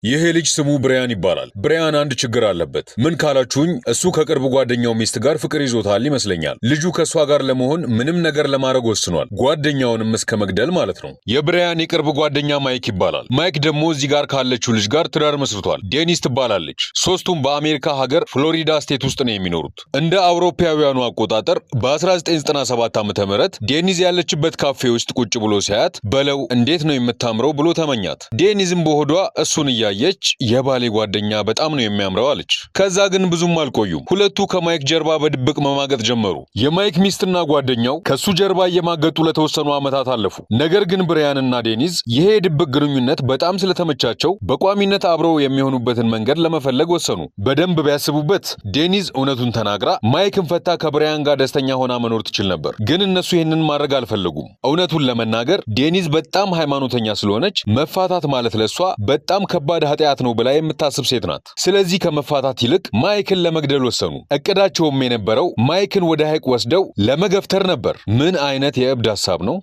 ይሄ ልጅ ስሙ ብራያን ይባላል። ብራያን አንድ ችግር አለበት። ምን ካላችሁኝ እሱ ከቅርብ ጓደኛው ሚስት ጋር ፍቅር ይዞታል ይመስለኛል። ልጁ ከሷ ጋር ለመሆን ምንም ነገር ለማድረግ ወስኗል። ጓደኛውንም እስከ መግደል ማለት ነው። የብራያን የቅርብ ጓደኛ ማይክ ይባላል። ማይክ ደግሞ እዚህ ጋር ካለችው ልጅ ጋር ትዳር መስርቷል። ዴኒስ ትባላለች። ሶስቱም በአሜሪካ ሀገር ፍሎሪዳ ስቴት ውስጥ ነው የሚኖሩት። እንደ አውሮፓውያኑ አቆጣጠር በ1997 ዓ.ም ዴኒስ ያለችበት ካፌ ውስጥ ቁጭ ብሎ ሲያያት በለው እንዴት ነው የምታምረው ብሎ ተመኛት። ዴኒስም በሆዷ እሱን ያየች የባሌ ጓደኛ በጣም ነው የሚያምረው አለች። ከዛ ግን ብዙም አልቆዩም። ሁለቱ ከማይክ ጀርባ በድብቅ መማገጥ ጀመሩ። የማይክ ሚስትና ጓደኛው ከሱ ጀርባ እየማገጡ ለተወሰኑ ዓመታት አለፉ። ነገር ግን ብራያንና ዴኒስ ይሄ የድብቅ ግንኙነት በጣም ስለተመቻቸው በቋሚነት አብረው የሚሆኑበትን መንገድ ለመፈለግ ወሰኑ። በደንብ ቢያስቡበት ዴኒስ እውነቱን ተናግራ ማይክን ፈታ ከብራያን ጋር ደስተኛ ሆና መኖር ትችል ነበር። ግን እነሱ ይህንን ማድረግ አልፈለጉም። እውነቱን ለመናገር ዴኒስ በጣም ሃይማኖተኛ ስለሆነች መፋታት ማለት ለሷ በጣም ከባድ ኃጢአት ነው ብላ የምታስብ ሴት ናት። ስለዚህ ከመፋታት ይልቅ ማይክን ለመግደል ወሰኑ። እቅዳቸውም የነበረው ማይክን ወደ ሐይቅ ወስደው ለመገፍተር ነበር። ምን አይነት የእብድ ሐሳብ ነው!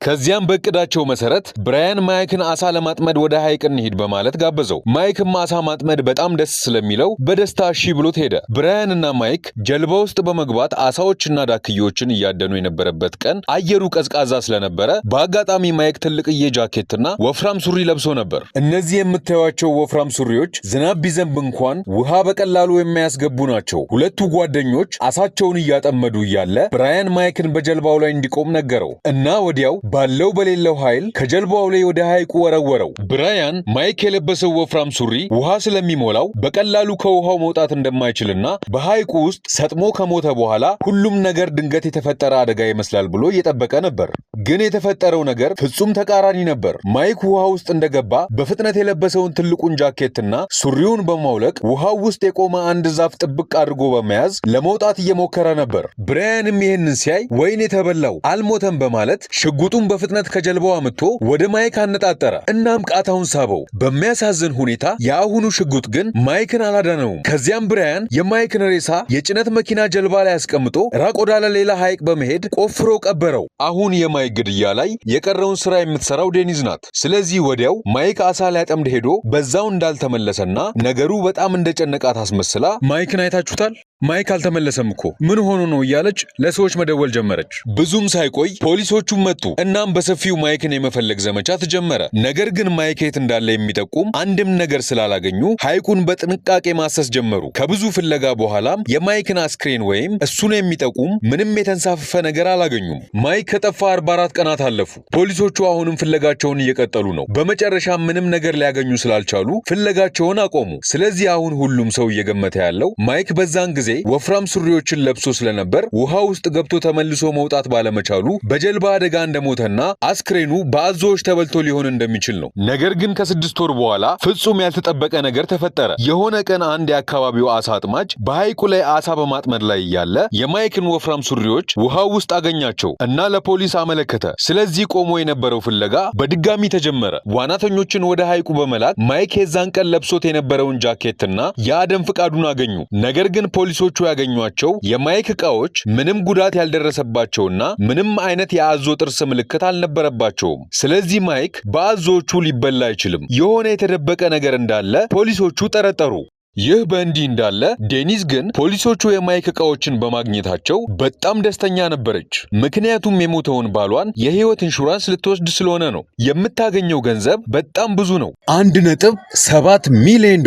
ከዚያም በእቅዳቸው መሰረት ብራያን ማይክን አሳ ለማጥመድ ወደ ሐይቅ እንሂድ በማለት ጋበዘው። ማይክም አሳ ማጥመድ በጣም ደስ ስለሚለው በደስታ እሺ ብሎት ሄደ። ብራያንና ማይክ ጀልባ ውስጥ በመግባት አሳዎችና ዳክዬዎችን እያደኑ የነበረበት ቀን አየሩ ቀዝቃዛ ስለነበረ በአጋጣሚ ማይክ ትልቅዬ ጃኬትና ወፍራም ሱሪ ለብሶ ነበር። እነዚህ የምታዩቸው ወፍራም ሱሪዎች ዝናብ ቢዘንብ እንኳን ውሃ በቀላሉ የማያስገቡ ናቸው። ሁለቱ ጓደኞች አሳቸውን እያጠመዱ እያለ ብራያን ማይክን በጀልባው ላይ እንዲቆም ነገረው እና ወዲያው ባለው በሌለው ኃይል ከጀልባው ላይ ወደ ሐይቁ ወረወረው። ብራያን ማይክ የለበሰው ወፍራም ሱሪ ውሃ ስለሚሞላው በቀላሉ ከውሃው መውጣት እንደማይችልና በሐይቁ ውስጥ ሰጥሞ ከሞተ በኋላ ሁሉም ነገር ድንገት የተፈጠረ አደጋ ይመስላል ብሎ እየጠበቀ ነበር። ግን የተፈጠረው ነገር ፍጹም ተቃራኒ ነበር። ማይክ ውሃ ውስጥ እንደገባ በፍጥነት የለበሰውን ትልቁን ጃኬትና ሱሪውን በማውለቅ ውሃው ውስጥ የቆመ አንድ ዛፍ ጥብቅ አድርጎ በመያዝ ለመውጣት እየሞከረ ነበር። ብራያንም ይህንን ሲያይ ወይኔ ተበላው አልሞተም በማለት ሽጉጡን በፍጥነት ከጀልባው አምጥቶ ወደ ማይክ አነጣጠረ። እናም ቃታውን ሳበው። በሚያሳዝን ሁኔታ የአሁኑ ሽጉጥ ግን ማይክን አላዳነውም። ከዚያም ብራያን የማይክን ሬሳ የጭነት መኪና ጀልባ ላይ አስቀምጦ ራቅ ወዳለ ሌላ ሐይቅ በመሄድ ቆፍሮ ቀበረው። አሁን የማይክ ግድያ ላይ የቀረውን ስራ የምትሰራው ዴኒስ ናት። ስለዚህ ወዲያው ማይክ አሳ ሊያጠምድ ሄዶ በዛው እንዳልተመለሰና ነገሩ በጣም እንደጨነቃት አስመስላ ማይክን አይታችሁታል? ማይክ አልተመለሰም እኮ ምን ሆኖ ነው እያለች ለሰዎች መደወል ጀመረች። ብዙም ሳይቆይ ፖሊሶቹም መጡ። እናም በሰፊው ማይክን የመፈለግ ዘመቻ ተጀመረ። ነገር ግን ማይክ የት እንዳለ የሚጠቁም አንድም ነገር ስላላገኙ ሐይቁን በጥንቃቄ ማሰስ ጀመሩ። ከብዙ ፍለጋ በኋላም የማይክን አስክሬን ወይም እሱን የሚጠቁም ምንም የተንሳፈፈ ነገር አላገኙም። ማይክ ከጠፋ 44 ቀናት አለፉ። ፖሊሶቹ አሁንም ፍለጋቸውን እየቀጠሉ ነው። በመጨረሻ ምንም ነገር ሊያገኙ ስላልቻሉ ፍለጋቸውን አቆሙ። ስለዚህ አሁን ሁሉም ሰው እየገመተ ያለው ማይክ በዛን ጊዜ ወፍራም ሱሪዎችን ለብሶ ስለነበር ውሃ ውስጥ ገብቶ ተመልሶ መውጣት ባለመቻሉ በጀልባ አደጋ እንደሞተና አስክሬኑ በአዞዎች ተበልቶ ሊሆን እንደሚችል ነው። ነገር ግን ከ6 ወር በኋላ ፍጹም ያልተጠበቀ ነገር ተፈጠረ። የሆነ ቀን አንድ የአካባቢው አሳ አጥማጅ በሐይቁ ላይ አሳ በማጥመድ ላይ እያለ የማይክን ወፍራም ሱሪዎች ውሃው ውስጥ አገኛቸው እና ለፖሊስ አመለከተ። ስለዚህ ቆሞ የነበረው ፍለጋ በድጋሚ ተጀመረ። ዋናተኞችን ወደ ሐይቁ በመላክ ማይክ የዛን ቀን ለብሶት የነበረውን ጃኬትና የአደም ፍቃዱን አገኙ። ነገር ግን ፖሊሶቹ ያገኟቸው የማይክ ዕቃዎች ምንም ጉዳት ያልደረሰባቸውና ምንም አይነት የአዞ ጥርስ ምልክት አልነበረባቸውም። ስለዚህ ማይክ በአዞዎቹ ሊበላ አይችልም። የሆነ የተደበቀ ነገር እንዳለ ፖሊሶቹ ጠረጠሩ። ይህ በእንዲህ እንዳለ ዴኒስ ግን ፖሊሶቹ የማይክ ዕቃዎችን በማግኘታቸው በጣም ደስተኛ ነበረች። ምክንያቱም የሞተውን ባሏን የህይወት ኢንሹራንስ ልትወስድ ስለሆነ ነው። የምታገኘው ገንዘብ በጣም ብዙ ነው፣ $1.7 ሚሊዮን።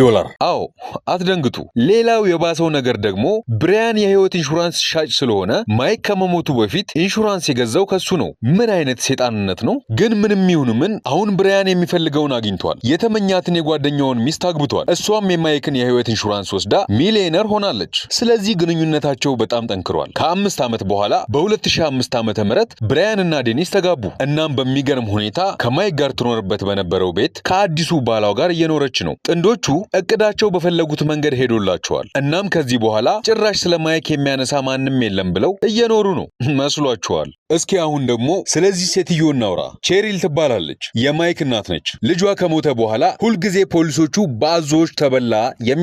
አዎ አትደንግጡ። ሌላው የባሰው ነገር ደግሞ ብራያን የህይወት ኢንሹራንስ ሻጭ ስለሆነ ማይክ ከመሞቱ በፊት ኢንሹራንስ የገዛው ከሱ ነው። ምን አይነት ሴጣንነት ነው! ግን ምንም ይሁን ምን አሁን ብራያን የሚፈልገውን አግኝቷል። የተመኛትን የጓደኛውን ሚስት አግብቷል። እሷም የማይክን የህይወት ኢንሹራንስ ወስዳ ሚሊዮነር ሆናለች። ስለዚህ ግንኙነታቸው በጣም ጠንክሯል። ከ5 ዓመት በኋላ በ2005 ዓ.ም ብራያን እና ዴኒስ ተጋቡ። እናም በሚገርም ሁኔታ ከማይክ ጋር ትኖርበት በነበረው ቤት ከአዲሱ ባሏ ጋር እየኖረች ነው። ጥንዶቹ እቅዳቸው በፈለጉት መንገድ ሄዶላቸዋል። እናም ከዚህ በኋላ ጭራሽ ስለ ማይክ የሚያነሳ ማንም የለም ብለው እየኖሩ ነው መስሏቸዋል። እስኪ አሁን ደግሞ ስለዚህ ሴትዮ እናውራ። ቼሪል ትባላለች። የማይክ እናት ነች። ልጇ ከሞተ በኋላ ሁልጊዜ ፖሊሶቹ በአዞዎች ተበላ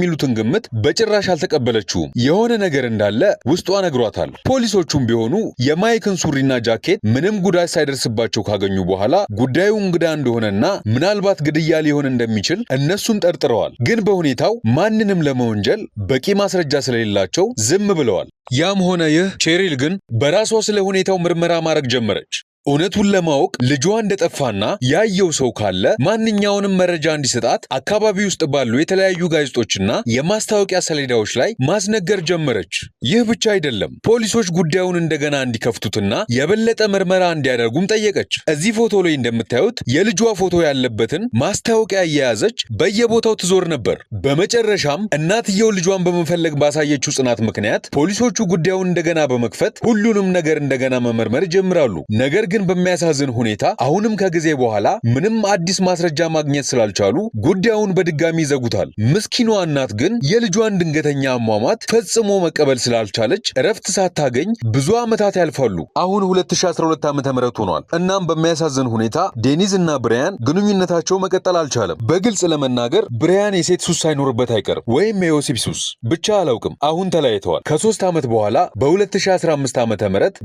የሚሉትን ግምት በጭራሽ አልተቀበለችውም። የሆነ ነገር እንዳለ ውስጧ ነግሯታል። ፖሊሶቹም ቢሆኑ የማይክን ሱሪና ጃኬት ምንም ጉዳት ሳይደርስባቸው ካገኙ በኋላ ጉዳዩ እንግዳ እንደሆነና ምናልባት ግድያ ሊሆን እንደሚችል እነሱም ጠርጥረዋል። ግን በሁኔታው ማንንም ለመወንጀል በቂ ማስረጃ ስለሌላቸው ዝም ብለዋል። ያም ሆነ ይህ ቼሪል ግን በራሷ ስለ ሁኔታው ምርመራ ማድረግ ጀመረች። እውነቱን ለማወቅ ልጇ እንደጠፋና ያየው ሰው ካለ ማንኛውንም መረጃ እንዲሰጣት አካባቢ ውስጥ ባሉ የተለያዩ ጋዜጦችና የማስታወቂያ ሰሌዳዎች ላይ ማስነገር ጀመረች። ይህ ብቻ አይደለም፣ ፖሊሶች ጉዳዩን እንደገና እንዲከፍቱትና የበለጠ ምርመራ እንዲያደርጉም ጠየቀች። እዚህ ፎቶ ላይ እንደምታዩት የልጇ ፎቶ ያለበትን ማስታወቂያ እየያዘች በየቦታው ትዞር ነበር። በመጨረሻም እናትየው ልጇን በመፈለግ ባሳየችው ጽናት ምክንያት ፖሊሶቹ ጉዳዩን እንደገና በመክፈት ሁሉንም ነገር እንደገና መመርመር ይጀምራሉ። ነገር ግን በሚያሳዝን ሁኔታ አሁንም ከጊዜ በኋላ ምንም አዲስ ማስረጃ ማግኘት ስላልቻሉ ጉዳዩን በድጋሚ ይዘጉታል። ምስኪኗ እናት ግን የልጇን ድንገተኛ አሟሟት ፈጽሞ መቀበል ስላልቻለች እረፍት ሳታገኝ ብዙ ዓመታት ያልፋሉ። አሁን 2012 ዓ.ም ሆኗል። እናም በሚያሳዝን ሁኔታ ዴኒዝ እና ብራያን ግንኙነታቸው መቀጠል አልቻለም። በግልጽ ለመናገር ብራያን የሴት ሱስ ሳይኖርበት አይቀርም፣ ወይም የወሲብ ሱስ ብቻ አላውቅም። አሁን ተለያይተዋል። ከ3 ዓመት በኋላ በ2015 ዓ.ም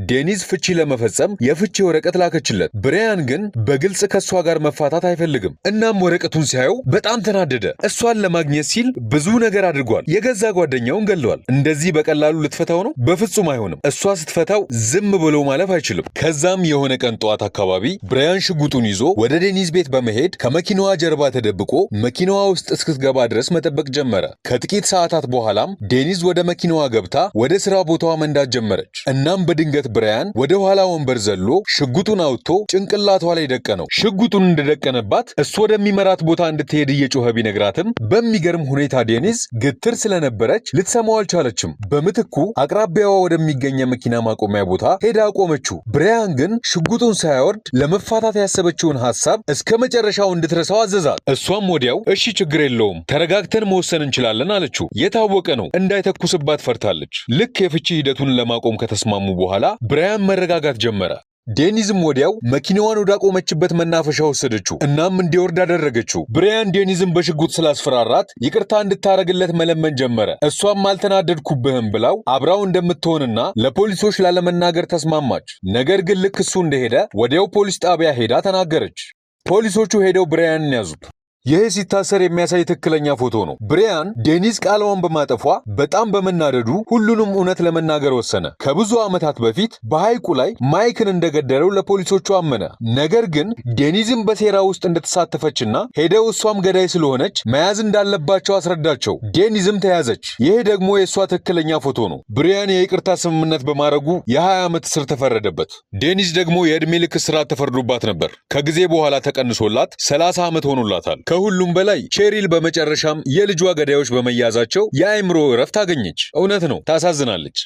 ዴኒዝ ፍቺ ለመፈጸም የፍቺ ወረቀት ላከችለት። ብራያን ግን በግልጽ ከሷ ጋር መፋታት አይፈልግም። እናም ወረቀቱን ሲያየው በጣም ተናደደ። እሷን ለማግኘት ሲል ብዙ ነገር አድርጓል። የገዛ ጓደኛውን ገለዋል። እንደዚህ በቀላሉ ልትፈታው ነው? በፍጹም አይሆንም። እሷ ስትፈታው ዝም ብሎ ማለፍ አይችልም። ከዛም የሆነ ቀን ጠዋት አካባቢ ብራያን ሽጉጡን ይዞ ወደ ዴኒዝ ቤት በመሄድ ከመኪናዋ ጀርባ ተደብቆ መኪናዋ ውስጥ እስክትገባ ድረስ መጠበቅ ጀመረ። ከጥቂት ሰዓታት በኋላም ዴኒዝ ወደ መኪናዋ ገብታ ወደ ስራ ቦታዋ መንዳት ጀመረች። እናም በድንገት ብራያን ወደ ኋላ ወንበር ዘሎ ሽጉጡን አውጥቶ ጭንቅላቷ ላይ ደቀነው። ሽጉጡን እንደደቀነባት እሱ ወደሚመራት ቦታ እንድትሄድ እየጮኸ ቢነግራትም በሚገርም ሁኔታ ዴኒዝ ግትር ስለነበረች ልትሰማው አልቻለችም። በምትኩ አቅራቢያዋ ወደሚገኝ መኪና ማቆሚያ ቦታ ሄዳ አቆመችው። ብራያን ግን ሽጉጡን ሳያወርድ ለመፋታት ያሰበችውን ሐሳብ እስከ መጨረሻው እንድትረሳው አዘዛት። እሷም ወዲያው እሺ ችግር የለውም ተረጋግተን መወሰን እንችላለን አለችው። የታወቀ ነው እንዳይተኩስባት ፈርታለች። ልክ የፍቺ ሂደቱን ለማቆም ከተስማሙ በኋላ ብራያን መረጋጋት ጀመረ። ዴኒዝም ወዲያው መኪናዋን ወዳቆመችበት መናፈሻ ወሰደችው። እናም እንዲወርድ አደረገችው። ብራያን ዴኒዝም በሽጉጥ ስላስፈራራት ይቅርታ እንድታረግለት መለመን ጀመረ። እሷም አልተናደድኩብህም ብላው አብራው እንደምትሆንና ለፖሊሶች ላለመናገር ተስማማች። ነገር ግን ልክ እሱ እንደሄደ ወዲያው ፖሊስ ጣቢያ ሄዳ ተናገረች። ፖሊሶቹ ሄደው ብራያንን ያዙት። ይህ ሲታሰር የሚያሳይ ትክክለኛ ፎቶ ነው። ብራያን ዴኒዝ ቃሏን በማጠፏ በጣም በመናደዱ ሁሉንም እውነት ለመናገር ወሰነ። ከብዙ ዓመታት በፊት በሐይቁ ላይ ማይክን እንደገደለው ለፖሊሶቹ አመነ። ነገር ግን ዴኒዝም በሴራ ውስጥ እንደተሳተፈችና ሄደው እሷም ገዳይ ስለሆነች መያዝ እንዳለባቸው አስረዳቸው። ዴኒዝም ተያዘች። ይህ ደግሞ የእሷ ትክክለኛ ፎቶ ነው። ብራያን የይቅርታ ስምምነት በማድረጉ የ20 ዓመት እስር ተፈረደበት። ዴኒዝ ደግሞ የዕድሜ ልክ እስራት ተፈርዶባት ነበር። ከጊዜ በኋላ ተቀንሶላት 30 ዓመት ሆኖላታል። ከሁሉም በላይ ቼሪል በመጨረሻም የልጇ ገዳዮች በመያዛቸው የአእምሮ እረፍት አገኘች። እውነት ነው፣ ታሳዝናለች።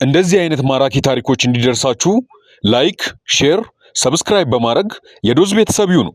እንደዚህ አይነት ማራኪ ታሪኮች እንዲደርሳችሁ ላይክ፣ ሼር፣ ሰብስክራይብ በማድረግ የዶዝ ቤተሰብ ይሁኑ።